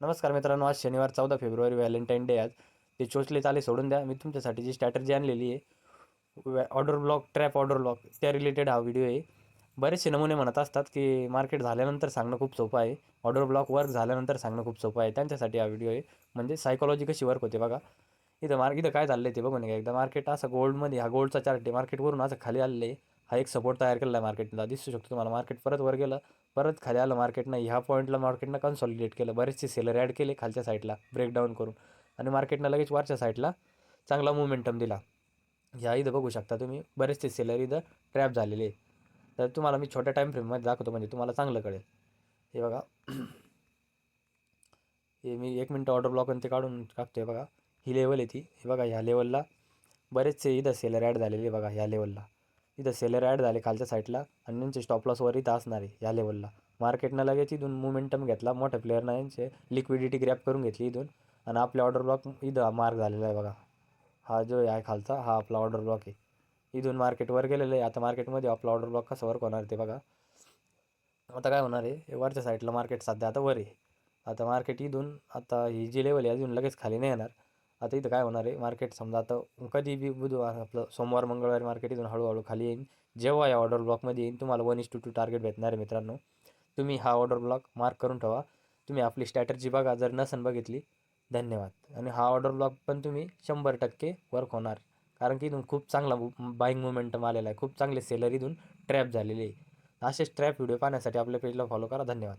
नमस्कार मित्रांनो, आज शनिवार 14 फेब्रुवारी व्हॅलेंटाईन डे. आज ते चोचले चाले सोडून द्या. मी तुमच्यासाठी जी स्ट्रॅटर्जी आणलेली आहे order block, trap order block, त्या रिलेटेड हा व्हिडिओ आहे. बरेचसे नमुने म्हणत असतात की मार्केट झाल्यानंतर सांगणं खूप सोपं आहे, ऑर्डर ब्लॉक वर्क झाल्यानंतर सांगणं खूप सोपं आहे. त्यांच्यासाठी हा व्हिडिओ आहे. म्हणजे सायकोलॉजी कशी वर्क होते बघा. इथं काय झालं आहे ते बघून घ्या एकदा. मार्केट असं गोल्डमध्ये, हा गोल्डचा चार्ट आहे, मार्केटवरून असं खाली आलेलं आहे. हा एक सपोर्ट तयार केलेला आहे मार्केटला, दिसू शकतो तुम्हाला. मार्केट परत वर गेलं, परत खाली आलं मार्केटनं. ह्या पॉईंटला मार्केटनं कन्सॉलिडेट केलं, बरेचसे सेलर ॲड केले खालच्या साईडला ब्रेकडाऊन करून, आणि मार्केटनं लगेच वरच्या साईडला चांगला मोमेंटम दिला. ह्या इथं बघू शकता तुम्ही, बरेचसे सेलर इथं ट्रॅप झालेले आहे. तर तुम्हाला मी छोट्या टाईम फ्रेममध्ये दाखवतो म्हणजे तुम्हाला चांगलं कळेल. हे बघा, हे मी 1 मिनिट ऑर्डर ब्लॉक ते काढून टाकतोय बघा. ही लेवल आहे ती. हे बघा, ह्या लेवलला बरेचसे इथं सेलर ॲड झालेले बघा. ह्या लेवलला इथं सेलर ॲड झाले खालच्या साईडला, आणि त्यांचे स्टॉप लॉसवर इथं असणार आहे ह्या लेवलला. मार्केटनं लगेच इथून मोमेंटम घेतला, मोठ्या प्लेअरनं यांचे लिक्विडिटी ग्रॅप करून घेतली इथून, आणि आपले ऑर्डर ब्लॉक इथं मार्क झालेला आहे बघा. हा जो आहे खालचा, हा आपला ऑर्डर ब्लॉक आहे. इथून मार्केटवर गेलेलं आहे. आता मार्केटमध्ये आपला ऑर्डर ब्लॉक कसं वर्क होणार ते बघा. आता काय होणार आहे, वरच्या साईडला मार्केट सध्या आता वर आहे. आता मार्केट इथून, आता ही जी लेवल आहे अजून लगेच खाली नाही येणार. आता इथं काय होणार आहे, मार्केट समजा आता कधी बी बुधवार, आपलं सोमवार मंगळवारी मार्केट इथून हळूहळू खाली येईल. जेव्हा या ऑर्डर ब्लॉकमध्ये येईल तुम्हाला 1:2 टार्गेट भेटणार आहे मित्रांनो. तुम्ही हा ऑर्डर ब्लॉक मार्क करून ठेवा. तुम्ही आपली स्ट्रॅटर्जी बघा जर नसन बघितली. धन्यवाद. आणि हा ऑर्डर ब्लॉक पण तुम्ही 100% वर्क होणार, कारण की इथून खूप चांगला बाईंग मोमेंटम आलेला आहे. खूप चांगले सेलर इथून ट्रॅप झालेले आहे. असेच ट्रॅप व्हिडिओ पाहण्यासाठी आपल्या पेजला फॉलो करा. धन्यवाद.